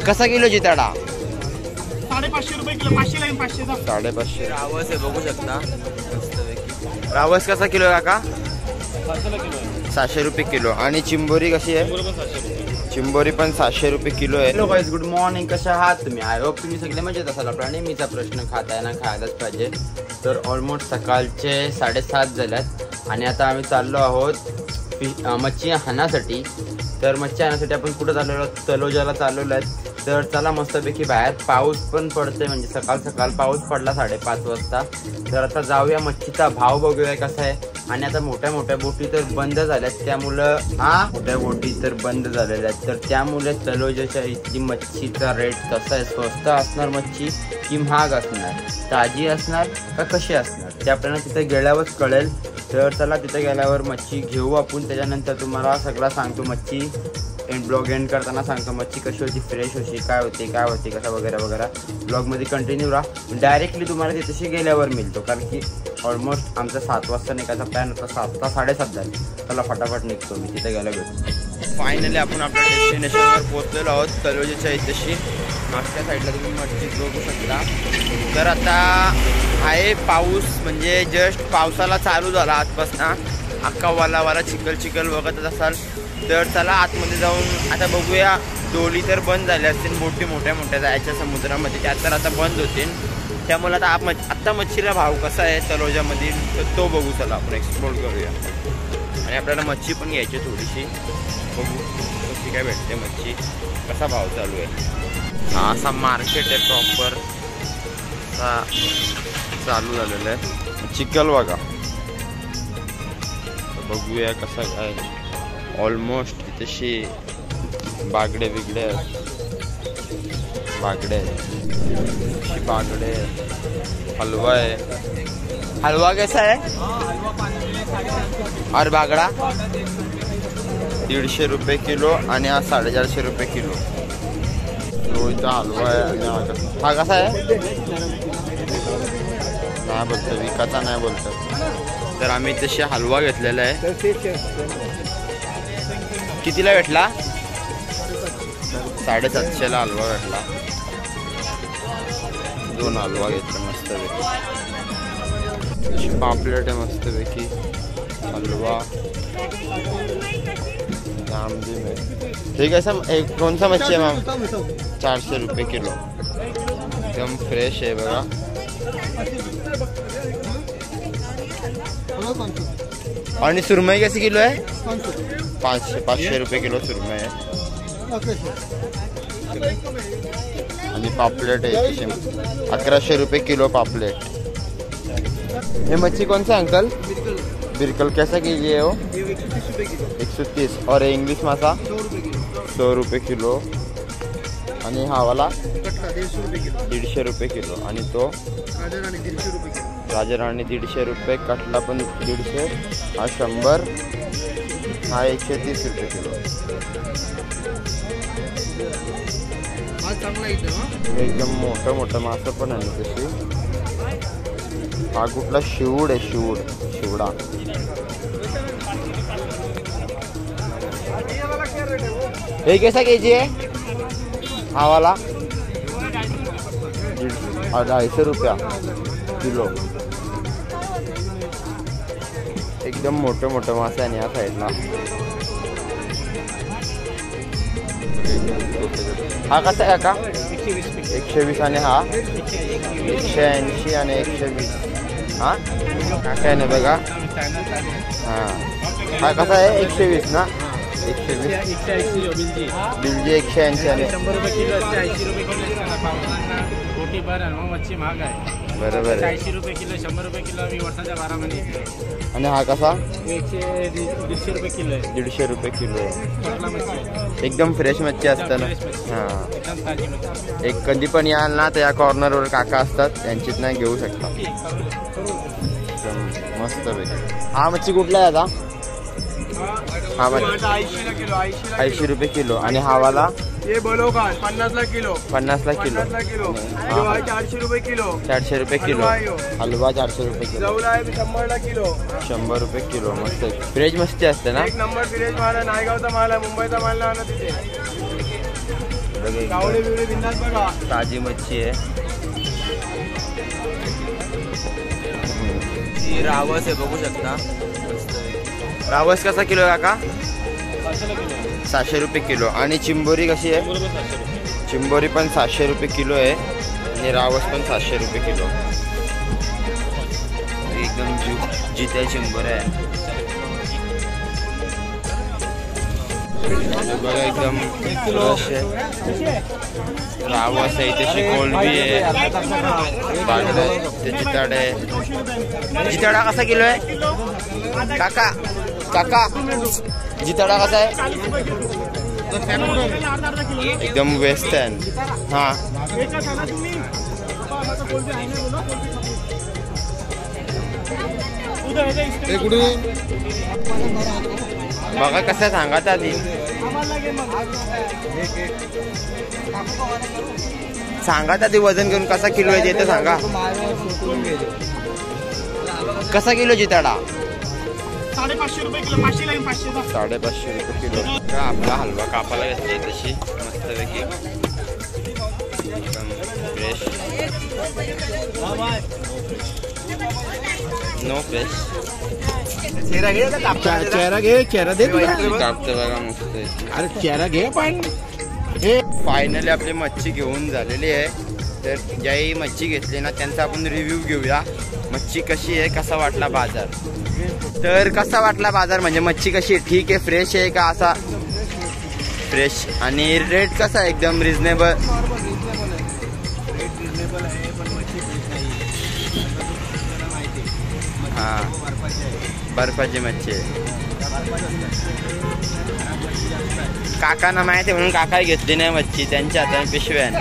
कसा किलो जिताडा? 550 रुपये किलो. 500 लागेल. 500. 550. रावस आहे बघू शकता. रावस कसा किलो आहे काका? 700 रुपये किलो. आणि चिंबोरी कशी आहे? चिंबोरी पण 700 रुपये किलो आहे. Hello guys, good morning. कशा आहात तुम्ही? आय होप तुम्ही सगळे मजेत असाल. आपला नेहमीचा प्रश्न खाताय ना, खायलाच पाहिजे. तर ऑलमोस्ट सकाळचे 7:30 झाल्यात आणि आता आम्ही चाललो आहोत मच्छी हाणासाठी. तर मच्छी हाणासाठी आपण कुठं चाललेलो? तलोजाला चाललेलो आहे. तर चला मस्तपैकी बाहेर पाऊस पण पडतोय, म्हणजे सकाळ सकाळ पाऊस पडला 5:30 वाजता. तर आता जाऊया, मच्छीचा भाव बघूया कसा आहे. आणि आता मोठ्या मोठ्या बोटी तर बंद झाल्यात, त्यामुळं मोठ्या बोटी तर बंद झालेल्या आहेत. तर त्यामुळे तलोजाच्या इथली मच्छीचा रेट कसा आहे? स्वस्त असणार मच्छी की महाग असणार? ताजी असणार का कशी असणार ते आपल्याला तिथे गेल्यावरच कळेल. तर चला तिथे गेल्यावर मच्छी घेऊ आपण. त्याच्यानंतर तुम्हाला सगळं सांगतो. मच्छी ब्लॉग एंड करताना सांगतो मच्छी कशी होती, फ्रेश होती, काय होती कसा वगैरे वगैरे. ब्लॉगमध्ये कंटिन्यू राहा. डायरेक्टली तुम्हाला तिथेशी गेल्यावर मिळतो, कारण की ऑलमोस्ट आमचा 7 वाजता निघायचा प्लॅन होता. 7 7:30 झाले. चला फटाफट निघतो मी, तिथे गेला भेटतो. फायनली आपण आपल्या डेस्टिनेशनवर पोहोचलेलो आहोत, तलोजाच्या इथेशी. मागच्या साईडला तुम्ही मच्छी बघू शकता. तर आता आहे पाऊस, म्हणजे जस्ट पावसाला चालू झाला आजपासून. अख्खा वाला चिखल बघतच असाल. तर चला आतमध्ये जाऊन आता बघूया. डोली तर बंद झाल्या असतील, बोटी मोठ्या जायच्या समुद्रामध्ये, त्या तर आता बंद होतील. त्यामुळे आता मच्छीला भाव कसा आहे तलोजामधील, तर तो बघू. चला आपण एक्सप्लोर करूया. आणि आपल्याला मच्छी पण घ्यायची थोडीशी. बघू कशी काय भेटते मच्छी, कसा भाव चालू आहे. हा असा मार्केट आहे प्रॉपर चालू झालेलं आहे. चिखल बघा, बघूया कसा काय. ऑलमोस्ट तशी बागडे हलवा आहे. हलवा कैसा है? और बागडा 150 रुपये किलो आणि हा 450 रुपये किलो. रोईचा हलवा आहे. आणि हा कसा आहे? नाही बोलतो, विकाचा नाही बोलतो. तर आम्ही तशी हलवा घेतलेला आहे. कितीला भेटला? 750ला हलवा भेटला. 2 हलवा घेतला मस्तपैकी. पापलेट आहे मस्तपैकी. हलवा जामदी में. ठीक है सर. एक कौन सा मच्छी है मैम? 400 रुपये किलो. एकदम फ्रेश आहे बघा. आणि सुरमई कैसे किलो आहे? 500 रुपये किलो सुरमई आहे. आणि पापलेट आहे 1100 रुपये किलो पापलेट. ये मच्छी कौन सा अंकल? बिरकल कैसा केजी है वो? 130. और इंग्लिश मासा 100 रुपये किलो. आणि हा वाला 150 रुपये किलो. आणि तो राजराणी 150 रुपये. कटला पण 150. हा 100. हा 130 रुपये किलो. एकदम मोठं मासा पण आहे तशी. हा कुठला शिवड आहे? शिवडा. हे कैसा केजी आहे? हा वाला 250 रुपया किलो. एकदम मोठं मासा आहे या साईडला. हा कसा आहे का? 120. आणि हा 180 आणि 120. हा काय नाही बघा. हा कसा आहे? 120 ना? 120. बिलजी 180 आणि 100 रुपये किलो असते. 80 रुपये किलो कोटी भर. मच्छी महाग आहे. बरोबर आहे. 80 रुपये किलो, 100 रुपये किलो आम्ही वर्षाच्या 12 महिने. आणि हा कसा? 150 रुपये किलो आहे. 150 रुपये किलो. मच्छी एकदम फ्रेश मच्छी असते ना. हां, एकदम ताजी मच्छी. एक कधी पण याल ना तर या कॉर्नरवर काका असतात, त्यांचीच नाही घेऊ शकता. मस्त पैकी. हा मच्छी कुठला आहे आता? हा वाला 80 किलो 80 रुपये किलो. आणि हा वाला ये बोलो का 50 किलो 50 किलो. 50 किलो हा. 400 रुपये किलो 400 रुपये किलो. हलवा यो. हलवा 400 रुपये किलो. जवळ आहे 100 किलो 100 रुपये किलो. मस्त फ्रेश मस्ती असते ना. एक नंबर फ्रेश माल आहे. नायगावचा माल आहे, मुंबईचा माल नाही आणा तिथे. बघा कावळे एकदम बिवळे बिंदास बघा. ताजी मच्छी आहे. ही रावस आहे, बघू शकता. रावस कसा किलो आहे काका? 700 रुपये किलो. आणि चिंबोरी कशी आहे? चिंबोरी पण 700 रुपये किलो आहे. आणि रावस पण 700 रुपये किलो. एकदम जिथे चिंबोरी आहे. बघा एकदम फ्रेश आहे. रावस आहे, त्याची कोलंबी आहे, बागडा आहे, ते जिताड आहे. जिताडा कसा किलो आहे काका? काका जिताडा कसा आहे? एकदम वेस्टर्न. हा बघा कसं सांगा आधी. सांगा आधी वजन घेऊन कसा किलो आहे ते सांगा. कसा किलो जिताडा? 550 रुपये किलो. 550 रुपये किलो. आपला हलवा कापाला घेतली तशी मस्तपैकी एकदम फ्रेश. No fresh. चेहरा घे, चेहरा दे. कापतं बघा मस्त. अरे चेहरा घे. पण फायनली आपली मच्छी घेऊन झालेली आहे. तर ज्याही मच्छी घेतली ना त्यांचा आपण रिव्ह्यू घेऊया. मच्छी कशी आहे, कसा वाटला बाजार. तर कसा वाटला बाजार म्हणजे मच्छी कशी आहे, ठीक आहे, फ्रेश आहे का? असा फ्रेश. आणि रेट कसा आहे? एकदम रिजनेबल. हां, बर्फाची मच्छी आहे. काकांना माहिती आहे म्हणून काका घेतली नाही मच्छी. त्यांच्या हाताने पिशव्यान.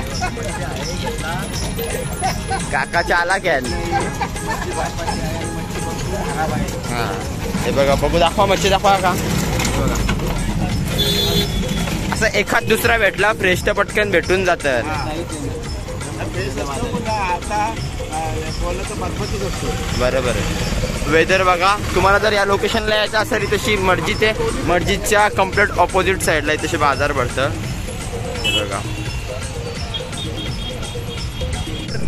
काका चालाक आहे. हा हे बघा, बघू दाखवा मच्छी, दाखवा का. असं एखाद दुसरा भेटला फ्रेश तर पटकन भेटून जातं. बरोबर आहे. वेदर बघा. तुम्हाला जर या लोकेशनला यायचं असेल तशी मस्जिद आहे, मस्जिदच्या कम्प्लीट ऑपोजिट साईडला तशी बाजार भरतं. हे बघा,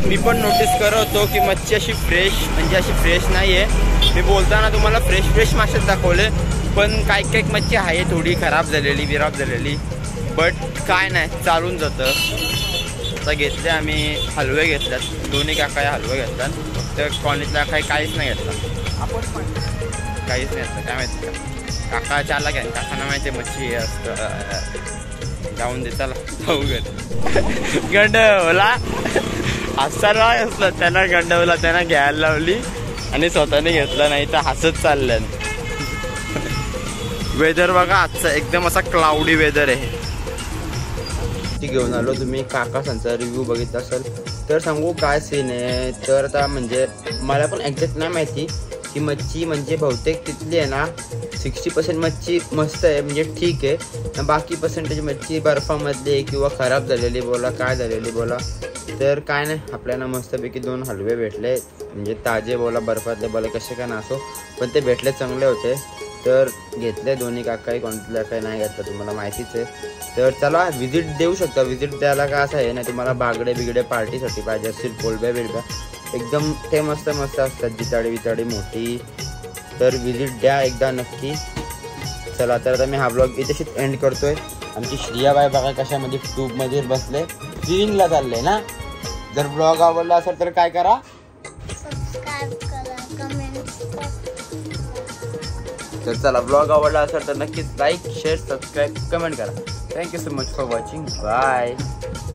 मी पण नोटीस करत होतो की मच्छी अशी फ्रेश म्हणजे अशी फ्रेश नाही आहे. मी बोलताना तुम्हाला फ्रेश मासेच दाखवले, पण काही मच्छी आहे थोडी खराब झालेली, बिराब झालेली. बट काय नाही, चालून जातं. आता घेतले आम्ही हलवे घेतल्यात. दोन्ही काका हलवे घेततात. फक्त कॉलेजला काहीच नाही घेतला. काहीच नाही असतं. काय माहिती का काका चाला घ्या. काकांना माहिती मच्छी हे असतं. जाऊन दे, चला जाऊ घरी. गंडवला हसताना असलं त्यांना. गंडवला त्यांना घ्यायला लावली आणि स्वतःने घेतला नाही तर हसत चाललं. वेदर बघा आजचं एकदम असा क्लाउडी वेदर आहे. घेऊन आलो. तुम्ही काकासांचा रिव्ह्यू बघितला असेल तर सांगू काय सीन आहे. तर आता म्हणजे मला पण एक्झॅक्ट नाही माहिती की मच्छी म्हणजे बहुतेक तिथली आहे ना 60% मच्छी मस्त आहे, म्हणजे ठीक आहे. बाकी पर्सेंटेज मच्छी बर्फामधली किंवा खराब झालेली बोला, काय झालेली बोला. तर काय नाही, आपल्याला मस्तपैकी 2 हलवे भेटले, म्हणजे ताजे बोला, बर्फातले बोला, कसे काय नसो, पण ते भेटले, चांगले होते. तर घेतले दोन्ही काकाही. कोणत्या काही नाही घेतलं, तुम्हाला माहितीच आहे. तर चला व्हिजिट देऊ शकता. व्हिजिट द्यायला का असं आहे ना, तुम्हाला बागडे बिगडे पार्टीसाठी पाहिजे असतील, कोलब्या बिलब्या एकदम ते मस्त असतात, जिताडी विताडी मोठी. तर व्हिजिट द्या एकदा नक्की. चला तर आता मी हा ब्लॉग इथेच एंड करतोय. आमची श्रियाबाई बघा कशामध्ये ट्यूबमध्ये बसले, स्क्रीनला चालले ना. जर ब्लॉग आवडला असेल तर काय करा, सबस्क्राइब करा, कमेंट्स करा. तर चला ब्लॉग आवडला असेल तर नक्कीच लाईक, शेअर, सबस्क्राईब, कमेंट करा. Thank you so much for watching. Bye.